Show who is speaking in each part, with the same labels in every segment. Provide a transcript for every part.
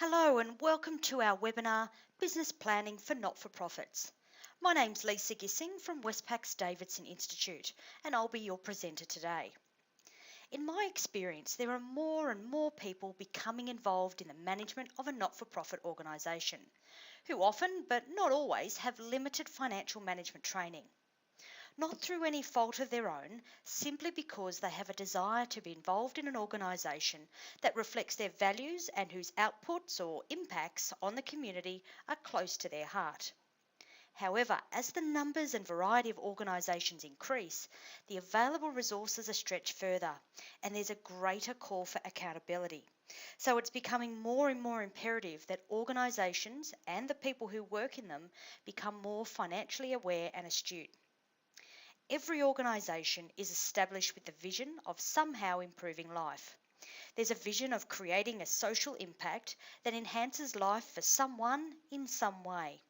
Speaker 1: Hello and welcome to our webinar, Business Planning for Not-for-Profits. My name's Lisa Gissing from Westpac's Davidson Institute and I'll be your presenter today. In my experience, there are more and more people becoming involved in the management of a not-for-profit organisation, who often, but not always, have limited financial management training. Not through any fault of their own, simply because they have a desire to be involved in an organisation that reflects their values and whose outputs or impacts on the community are close to their heart. However, as the numbers and variety of organisations increase, the available resources are stretched further and there's a greater call for accountability. So it's becoming more and more imperative that organisations and the people who work in them become more financially aware and astute. Every organisation is established with the vision of somehow improving life. There's a vision of creating a social impact that enhances life for someone in some way.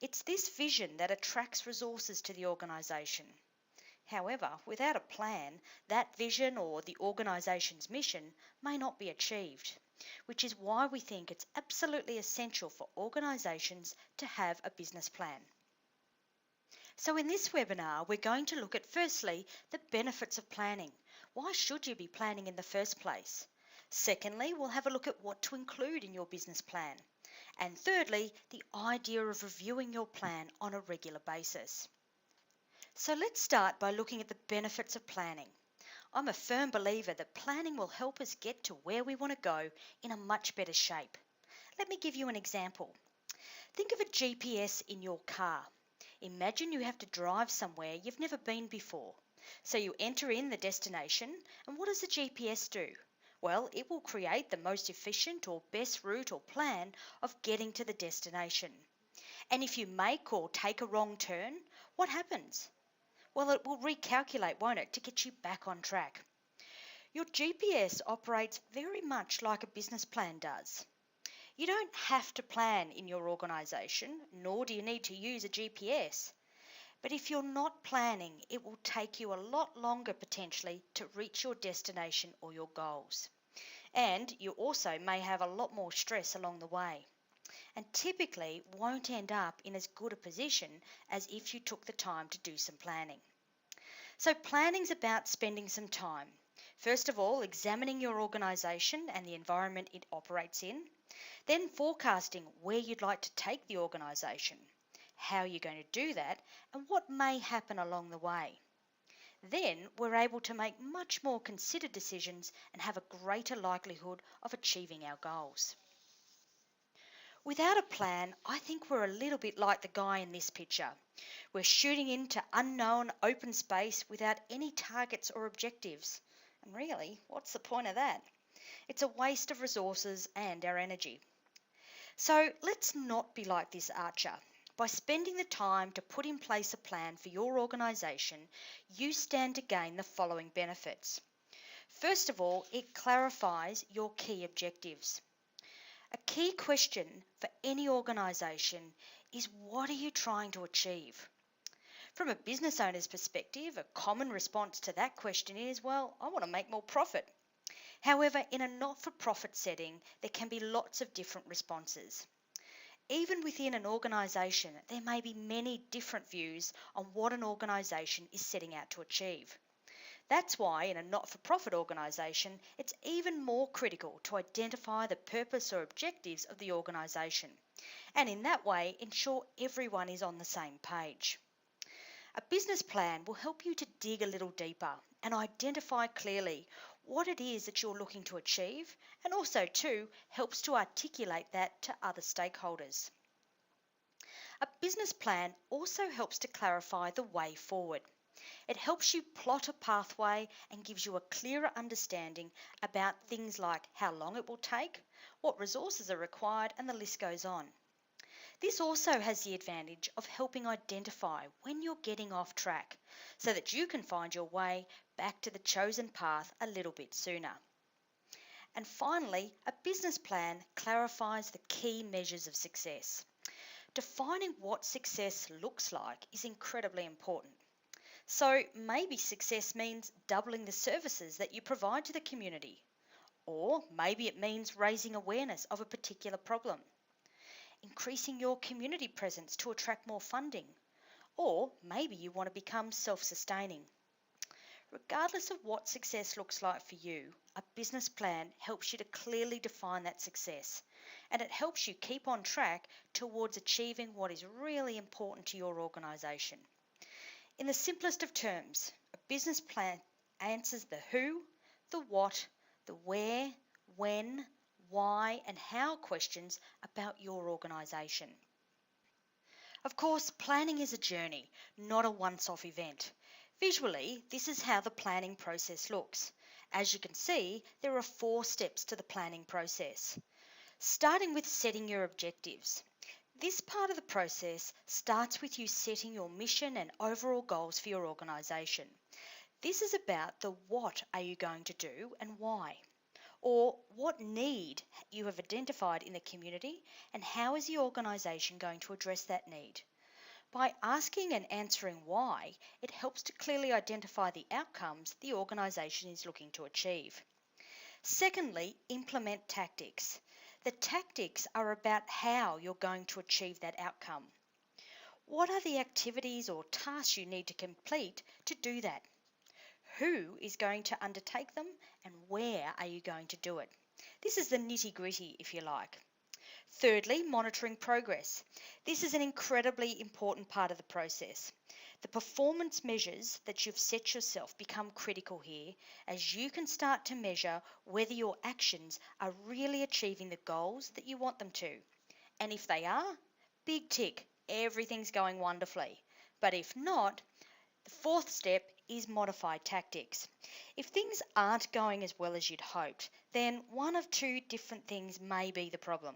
Speaker 1: It's this vision that attracts resources to the organisation. However, without a plan, that vision or the organisation's mission may not be achieved, which is why we think it's absolutely essential for organisations to have a business plan. So in this webinar, we're going to look at firstly, the benefits of planning. Why should you be planning in the first place? Secondly, we'll have a look at what to include in your business plan. And thirdly, the idea of reviewing your plan on a regular basis. So let's start by looking at the benefits of planning. I'm a firm believer that planning will help us get to where we want to go in a much better shape. Let me give you an example. Think of a GPS in your car. Imagine you have to drive somewhere you've never been before. So you enter in the destination, and what does the GPS do? Well, it will create the most efficient or best route or plan of getting to the destination. And if you make or take a wrong turn, what happens? Well, it will recalculate, won't it, to get you back on track. Your GPS operates very much like a business plan does. You don't have to plan in your organisation, nor do you need to use a GPS. But if you're not planning, it will take you a lot longer potentially to reach your destination or your goals. And you also may have a lot more stress along the way, and typically won't end up in as good a position as if you took the time to do some planning. So planning's about spending some time. First of all, examining your organisation and the environment it operates in. Then forecasting where you'd like to take the organisation, how you're going to do that, and what may happen along the way. Then we're able to make much more considered decisions and have a greater likelihood of achieving our goals. Without a plan, I think we're a little bit like the guy in this picture. We're shooting into unknown open space without any targets or objectives. And really, what's the point of that? It's a waste of resources and our energy. So let's not be like this archer. By spending the time to put in place a plan for your organisation, you stand to gain the following benefits. First of all, it clarifies your key objectives. A key question for any organisation is, what are you trying to achieve? From a business owner's perspective, a common response to that question is, well, I want to make more profit. However, in a not-for-profit setting, there can be lots of different responses. Even within an organisation, there may be many different views on what an organisation is setting out to achieve. That's why in a not-for-profit organisation, it's even more critical to identify the purpose or objectives of the organisation, and in that way ensure everyone is on the same page. A business plan will help you to dig a little deeper and identify clearly what it is that you're looking to achieve, and also too helps to articulate that to other stakeholders. A business plan also helps to clarify the way forward. It helps you plot a pathway and gives you a clearer understanding about things like how long it will take, what resources are required, and the list goes on. This also has the advantage of helping identify when you're getting off track so that you can find your way back to the chosen path a little bit sooner. And finally, a business plan clarifies the key measures of success. Defining what success looks like is incredibly important. So maybe success means doubling the services that you provide to the community, Or maybe it means raising awareness of a particular problem, increasing your community presence to attract more funding, or maybe you want to become self-sustaining. Regardless of what success looks like for you, a business plan helps you to clearly define that success, and it helps you keep on track towards achieving what is really important to your organisation. In the simplest of terms, a business plan answers the who, the what, the where, when, why, and how questions about your organisation. Of course, planning is a journey, not a once-off event. Visually, this is how the planning process looks. As you can see, there are 4 steps to the planning process. Starting with setting your objectives. This part of the process starts with you setting your mission and overall goals for your organisation. This is about the what are you going to do and why, or what need you have identified in the community and how is the organisation going to address that need. By asking and answering why, it helps to clearly identify the outcomes the organisation is looking to achieve. Secondly, implement tactics. The tactics are about how you're going to achieve that outcome. What are the activities or tasks you need to complete to do that? Who is going to undertake them and where are you going to do it? This is the nitty-gritty, if you like. Thirdly, monitoring progress. This is an incredibly important part of the process. The performance measures that you've set yourself become critical here, as you can start to measure whether your actions are really achieving the goals that you want them to. And if they are, big tick, everything's going wonderfully. But if not, the 4th step is modify tactics. If things aren't going as well as you'd hoped, then one of 2 different things may be the problem.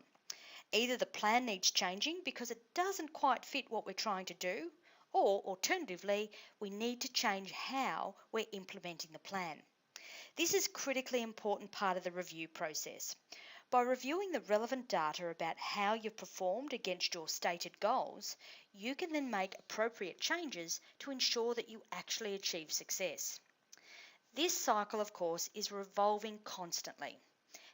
Speaker 1: Either the plan needs changing because it doesn't quite fit what we're trying to do, or alternatively, we need to change how we're implementing the plan. This is a critically important part of the review process. By reviewing the relevant data about how you've performed against your stated goals, you can then make appropriate changes to ensure that you actually achieve success. This cycle, of course, is revolving constantly.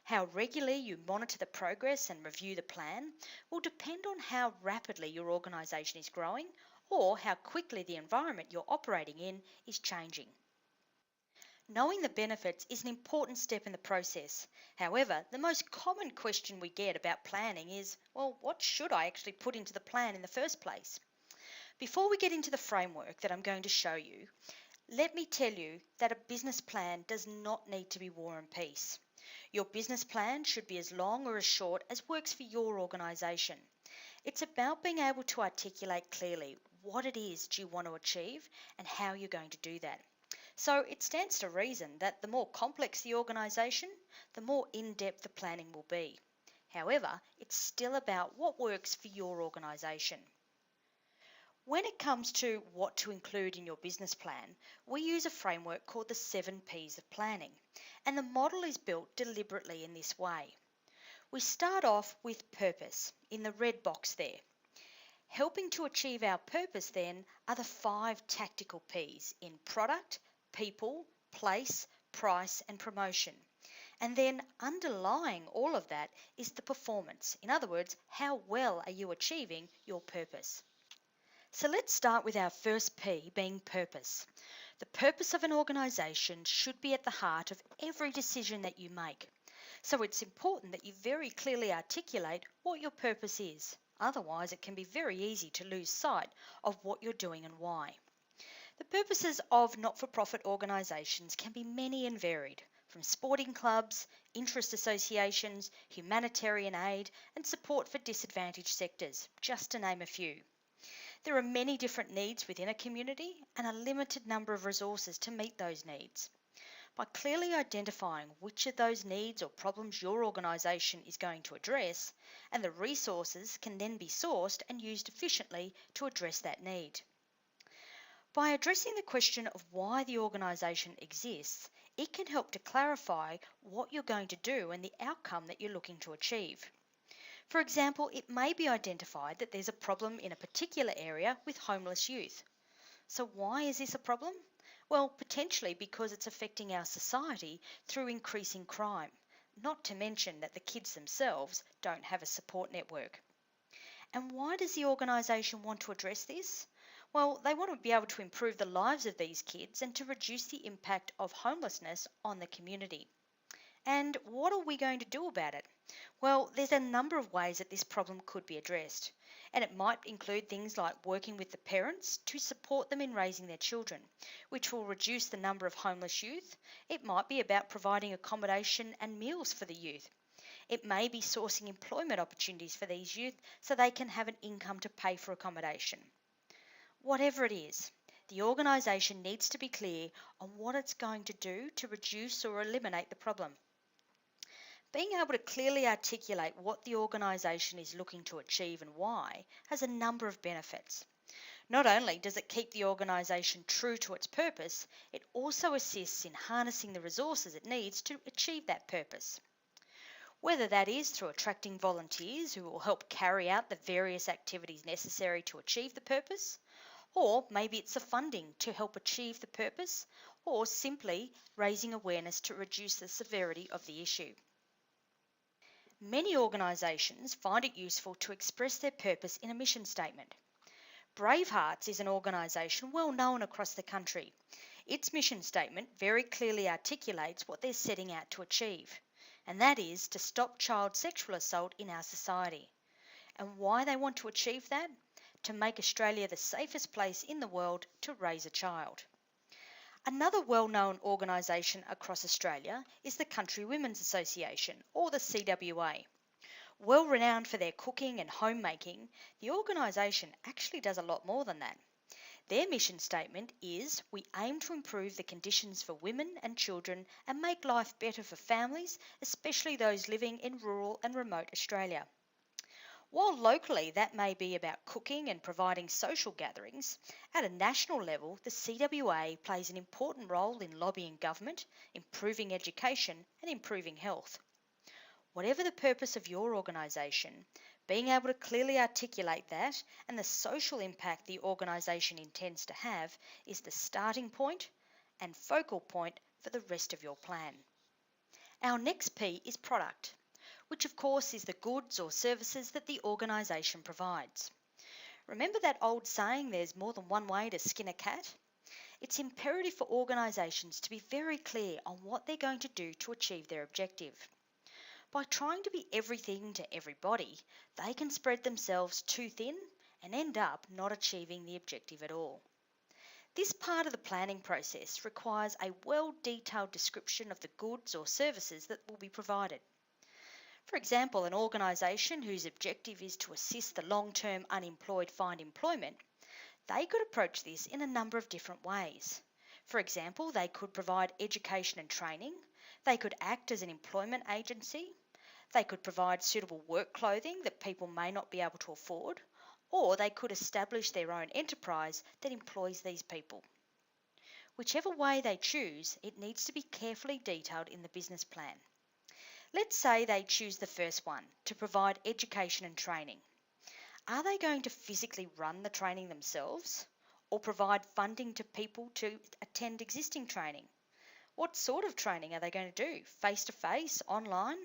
Speaker 1: How regularly you monitor the progress and review the plan will depend on how rapidly your organisation is growing or how quickly the environment you're operating in is changing. Knowing the benefits is an important step in the process. However, the most common question we get about planning is, well, what should I actually put into the plan in the first place? Before we get into the framework that I'm going to show you, let me tell you that a business plan does not need to be War and Peace. Your business plan should be as long or as short as works for your organisation. It's about being able to articulate clearly what it is you want to achieve and how you're going to do that. So it stands to reason that the more complex the organisation, the more in-depth the planning will be. However, it's still about what works for your organisation. When it comes to what to include in your business plan, we use a framework called the 7 Ps of planning, and the model is built deliberately in this way. We start off with purpose, in the red box there. Helping to achieve our purpose then are the 5 tactical Ps in product, people, place, price and promotion. And then underlying all of that is the performance. In other words, how well are you achieving your purpose? So let's start with our first P being purpose. The purpose of an organisation should be at the heart of every decision that you make. So it's important that you very clearly articulate what your purpose is. Otherwise, it can be very easy to lose sight of what you're doing and why. The purposes of not-for-profit organisations can be many and varied, from sporting clubs, interest associations, humanitarian aid, and support for disadvantaged sectors, just to name a few. There are many different needs within a community and a limited number of resources to meet those needs. By clearly identifying which of those needs or problems your organisation is going to address, and the resources can then be sourced and used efficiently to address that need. By addressing the question of why the organisation exists, it can help to clarify what you're going to do and the outcome that you're looking to achieve. For example, it may be identified that there's a problem in a particular area with homeless youth. So why is this a problem? Well, potentially because it's affecting our society through increasing crime, not to mention that the kids themselves don't have a support network. And why does the organisation want to address this? Well, they want to be able to improve the lives of these kids and to reduce the impact of homelessness on the community. And what are we going to do about it? Well, there's a number of ways that this problem could be addressed, and it might include things like working with the parents to support them in raising their children, which will reduce the number of homeless youth. It might be about providing accommodation and meals for the youth. It may be sourcing employment opportunities for these youth so they can have an income to pay for accommodation. Whatever it is, the organisation needs to be clear on what it's going to do to reduce or eliminate the problem. Being able to clearly articulate what the organisation is looking to achieve and why has a number of benefits. Not only does it keep the organisation true to its purpose, it also assists in harnessing the resources it needs to achieve that purpose. Whether that is through attracting volunteers who will help carry out the various activities necessary to achieve the purpose, or maybe it's the funding to help achieve the purpose, or simply raising awareness to reduce the severity of the issue. Many organisations find it useful to express their purpose in a mission statement. Bravehearts is an organisation well known across the country. Its mission statement very clearly articulates what they're setting out to achieve, and that is to stop child sexual assault in our society. And why they want to achieve that? To make Australia the safest place in the world to raise a child. Another well-known organisation across Australia is the Country Women's Association, or the CWA. Well renowned for their cooking and homemaking, the organisation actually does a lot more than that. Their mission statement is, "We aim to improve the conditions for women and children and make life better for families, especially those living in rural and remote Australia." While locally that may be about cooking and providing social gatherings, at a national level the CWA plays an important role in lobbying government, improving education and improving health. Whatever the purpose of your organisation, being able to clearly articulate that and the social impact the organisation intends to have is the starting point and focal point for the rest of your plan. Our next P is product, which of course is the goods or services that the organisation provides. Remember that old saying, there's more than one way to skin a cat? It's imperative for organisations to be very clear on what they're going to do to achieve their objective. By trying to be everything to everybody, they can spread themselves too thin and end up not achieving the objective at all. This part of the planning process requires a well-detailed description of the goods or services that will be provided. For example, an organisation whose objective is to assist the long-term unemployed find employment, they could approach this in a number of different ways. For example, they could provide education and training, they could act as an employment agency, they could provide suitable work clothing that people may not be able to afford, or they could establish their own enterprise that employs these people. Whichever way they choose, it needs to be carefully detailed in the business plan. Let's say they choose the first one, to provide education and training. Are they going to physically run the training themselves, or provide funding to people to attend existing training? What sort of training are they going to do? Face-to-face, online?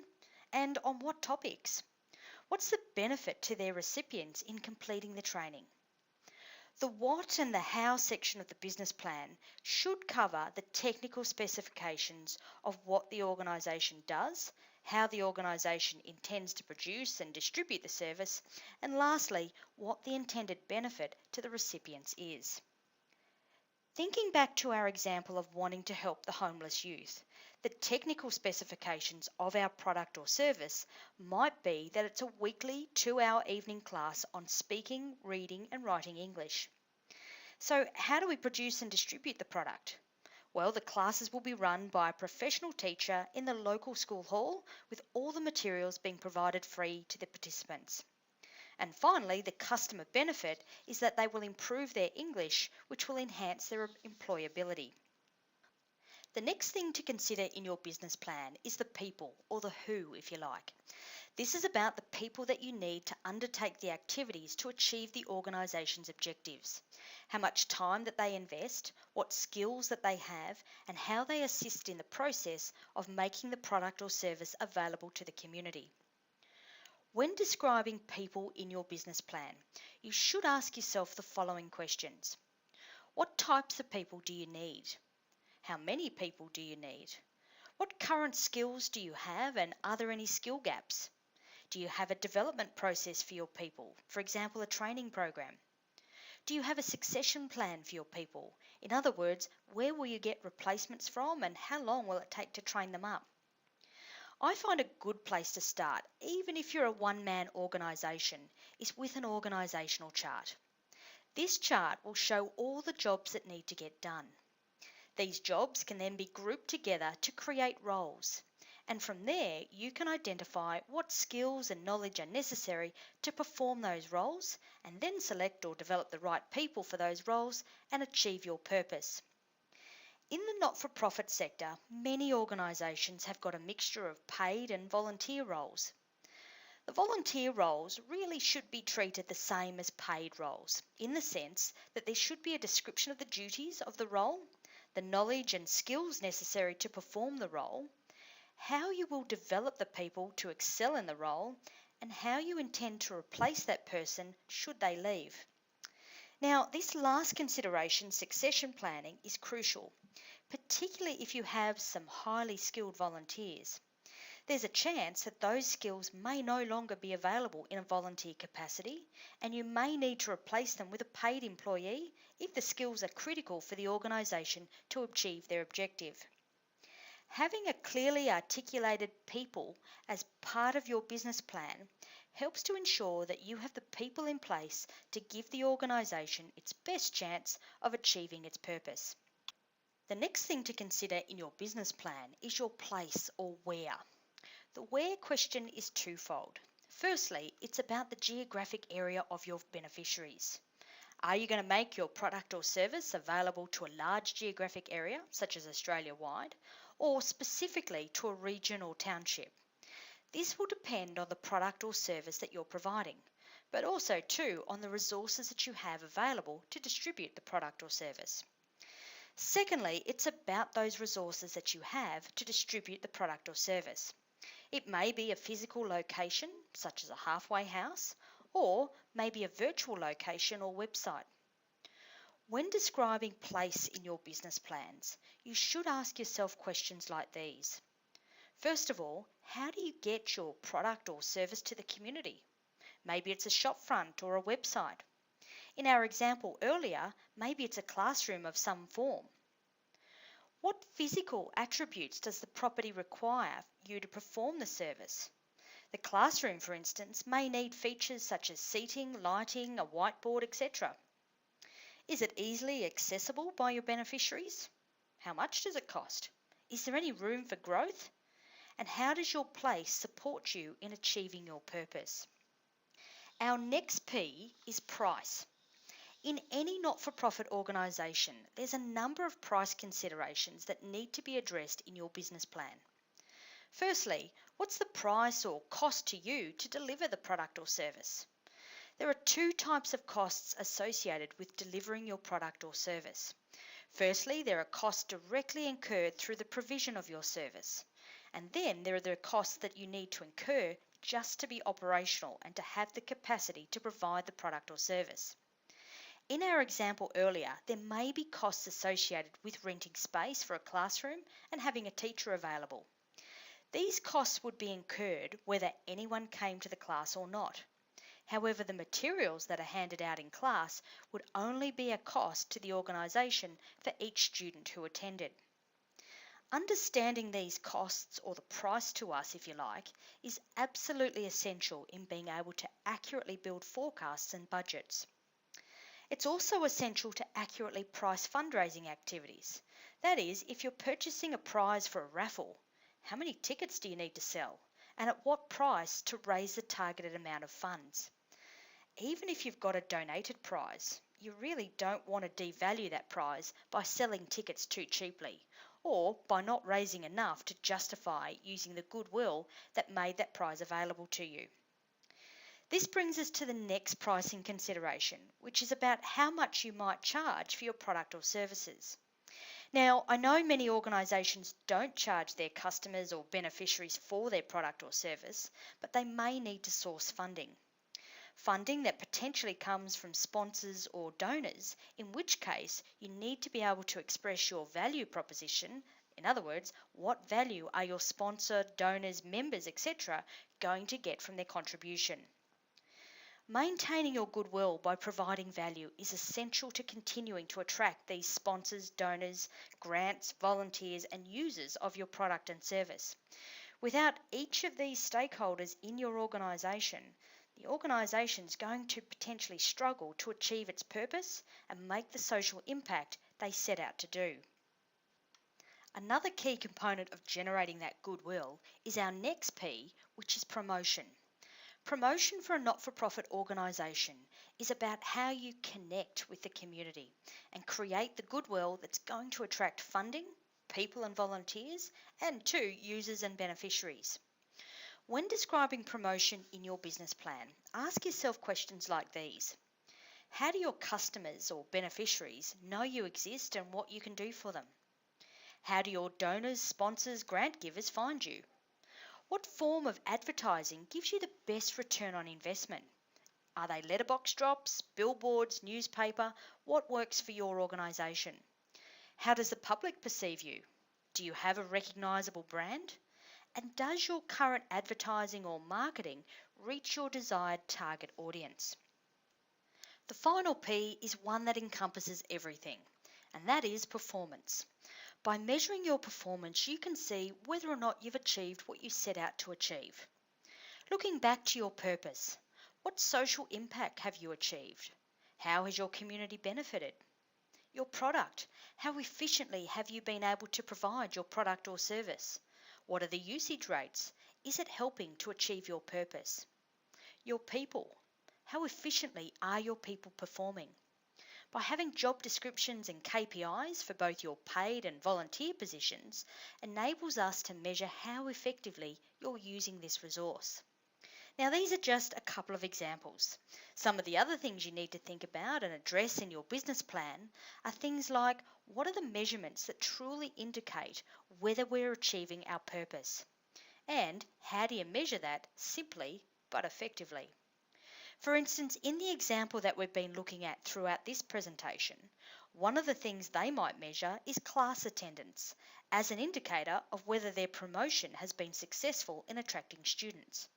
Speaker 1: And on what topics? What's the benefit to their recipients in completing the training? The what and the how section of the business plan should cover the technical specifications of what the organisation does, how the organisation intends to produce and distribute the service, and lastly, what the intended benefit to the recipients is. Thinking back to our example of wanting to help the homeless youth, the technical specifications of our product or service might be that it's a weekly 2-hour evening class on speaking, reading and writing English. So how do we produce and distribute the product? Well, the classes will be run by a professional teacher in the local school hall, with all the materials being provided free to the participants. And finally, the customer benefit is that they will improve their English, which will enhance their employability. The next thing to consider in your business plan is the people, or the who if you like. This is about the people that you need to undertake the activities to achieve the organisation's objectives, how much time that they invest, what skills that they have, and how they assist in the process of making the product or service available to the community. When describing people in your business plan, you should ask yourself the following questions. What types of people do you need? How many people do you need? What current skills do you have, and are there any skill gaps? Do you have a development process for your people, for example, a training program? Do you have a succession plan for your people? In other words, where will you get replacements from and how long will it take to train them up? I find a good place to start, even if you're a one-man organisation, is with an organisational chart. This chart will show all the jobs that need to get done. These jobs can then be grouped together to create roles. And from there, you can identify what skills and knowledge are necessary to perform those roles, and then select or develop the right people for those roles and achieve your purpose. In the not-for-profit sector, many organisations have got a mixture of paid and volunteer roles. The volunteer roles really should be treated the same as paid roles, in the sense that there should be a description of the duties of the role, the knowledge and skills necessary to perform the role, how you will develop the people to excel in the role, and how you intend to replace that person should they leave. Now, this last consideration, succession planning, is crucial, particularly if you have some highly skilled volunteers. There's a chance that those skills may no longer be available in a volunteer capacity, and you may need to replace them with a paid employee if the skills are critical for the organisation to achieve their objective. Having a clearly articulated people as part of your business plan helps to ensure that you have the people in place to give the organisation its best chance of achieving its purpose. The next thing to consider in your business plan is your place or where. The where question is twofold. Firstly, it's about the geographic area of your beneficiaries. Are you going to make your product or service available to a large geographic area, such as Australia-wide, or specifically to a region or township? This will depend on the product or service that you're providing, but also too on the resources that you have available to distribute the product or service. Secondly, it's about those resources that you have to distribute the product or service. It may be a physical location, such as a halfway house, or maybe a virtual location or website. When describing place in your business plans, you should ask yourself questions like these. First of all, how do you get your product or service to the community? Maybe it's a shop front or a website. In our example earlier, maybe it's a classroom of some form. What physical attributes does the property require you to perform the service? The classroom, for instance, may need features such as seating, lighting, a whiteboard, etc. Is it easily accessible by your beneficiaries? How much does it cost? Is there any room for growth? And how does your place support you in achieving your purpose? Our next P is price. In any not-for-profit organisation, there's a number of price considerations that need to be addressed in your business plan. Firstly, what's the price or cost to you to deliver the product or service? There are two types of costs associated with delivering your product or service. Firstly, there are costs directly incurred through the provision of your service. And then there are the costs that you need to incur just to be operational and to have the capacity to provide the product or service. In our example earlier, there may be costs associated with renting space for a classroom and having a teacher available. These costs would be incurred whether anyone came to the class or not. However, the materials that are handed out in class would only be a cost to the organisation for each student who attended. Understanding these costs, or the price to us if you like, is absolutely essential in being able to accurately build forecasts and budgets. It's also essential to accurately price fundraising activities. That is, if you're purchasing a prize for a raffle, how many tickets do you need to sell, and at what price to raise the targeted amount of funds? Even if you've got a donated prize, you really don't want to devalue that prize by selling tickets too cheaply, or by not raising enough to justify using the goodwill that made that prize available to you. This brings us to the next pricing consideration, which is about how much you might charge for your product or services. Now, I know many organisations don't charge their customers or beneficiaries for their product or service, but they may need to source funding. Funding that potentially comes from sponsors or donors, in which case you need to be able to express your value proposition. In other words, what value are your sponsor, donors, members, etc. going to get from their contribution? Maintaining your goodwill by providing value is essential to continuing to attract these sponsors, donors, grants, volunteers, and users of your product and service. Without each of these stakeholders in your organisation, the organisation is going to potentially struggle to achieve its purpose and make the social impact they set out to do. Another key component of generating that goodwill is our next P, which is promotion. Promotion for a not-for-profit organisation is about how you connect with the community and create the goodwill that's going to attract funding, people and volunteers, and users and beneficiaries. When describing promotion in your business plan, ask yourself questions like these. How do your customers or beneficiaries know you exist and what you can do for them? How do your donors, sponsors, grant givers find you? What form of advertising gives you the best return on investment? Are they letterbox drops, billboards, newspaper? What works for your organisation? How does the public perceive you? Do you have a recognisable brand? And does your current advertising or marketing reach your desired target audience? The final P is one that encompasses everything, and that is performance. By measuring your performance, you can see whether or not you've achieved what you set out to achieve. Looking back to your purpose, what social impact have you achieved? How has your community benefited? Your product, how efficiently have you been able to provide your product or service? What are the usage rates? Is it helping to achieve your purpose? Your people, how efficiently are your people performing? By having job descriptions and KPIs for both your paid and volunteer positions enables us to measure how effectively you're using this resource. Now, these are just a couple of examples. Some of the other things you need to think about and address in your business plan are things like, what are the measurements that truly indicate whether we're achieving our purpose? And how do you measure that simply but effectively? For instance, in the example that we've been looking at throughout this presentation, one of the things they might measure is class attendance as an indicator of whether their promotion has been successful in attracting students.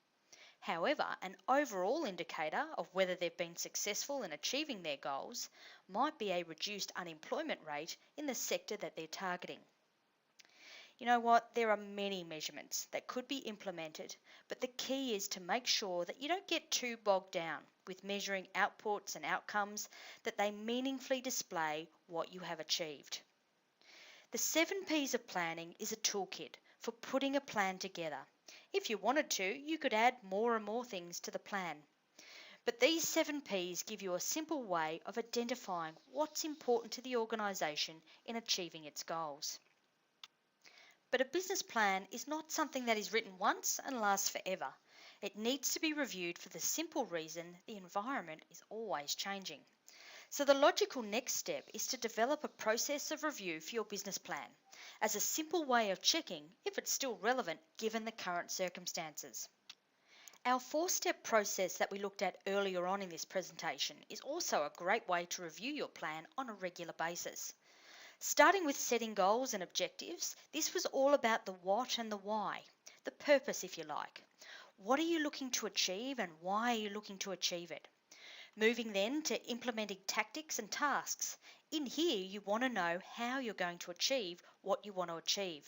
Speaker 1: However, an overall indicator of whether they've been successful in achieving their goals might be a reduced unemployment rate in the sector that they're targeting. You know what? There are many measurements that could be implemented, but the key is to make sure that you don't get too bogged down with measuring outputs and outcomes, that they meaningfully display what you have achieved. The 7 Ps of planning is a toolkit for putting a plan together. If you wanted to, you could add more and more things to the plan. But these 7 Ps give you a simple way of identifying what's important to the organisation in achieving its goals. But a business plan is not something that is written once and lasts forever. It needs to be reviewed for the simple reason the environment is always changing. So the logical next step is to develop a process of review for your business plan as a simple way of checking if it's still relevant given the current circumstances. Our 4-step process that we looked at earlier on in this presentation is also a great way to review your plan on a regular basis. Starting with setting goals and objectives, this was all about the what and the why, the purpose if you like. What are you looking to achieve and why are you looking to achieve it? Moving then to implementing tactics and tasks. In here you want to know how you're going to achieve what you want to achieve.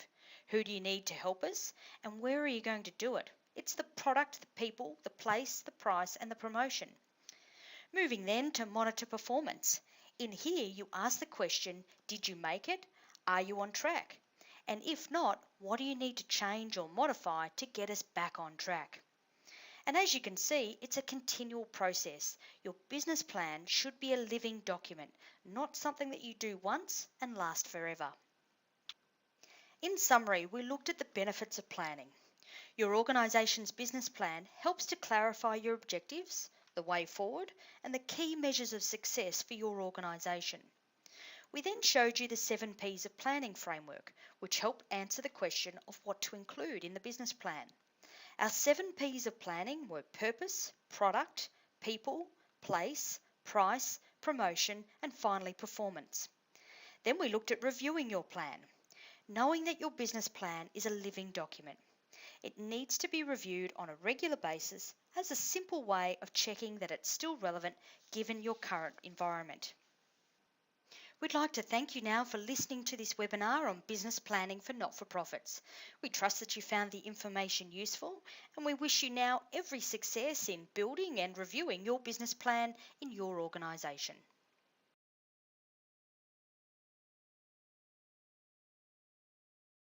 Speaker 1: Who do you need to help us and where are you going to do it? It's the product, the people, the place, the price and the promotion. Moving then to monitor performance. In here, you ask the question, did you make it? Are you on track? And if not, what do you need to change or modify to get us back on track? And as you can see, it's a continual process. Your business plan should be a living document, not something that you do once and last forever. In summary, we looked at the benefits of planning. Your organisation's business plan helps to clarify your objectives, the way forward, and the key measures of success for your organisation. We then showed you the 7 Ps of planning framework, which help answer the question of what to include in the business plan. Our 7 Ps of planning were purpose, product, people, place, price, promotion, and finally performance. Then we looked at reviewing your plan. Knowing that your business plan is a living document, it needs to be reviewed on a regular basis as a simple way of checking that it's still relevant given your current environment. We'd like to thank you now for listening to this webinar on business planning for not-for-profits. We trust that you found the information useful, and we wish you now every success in building and reviewing your business plan in your organisation.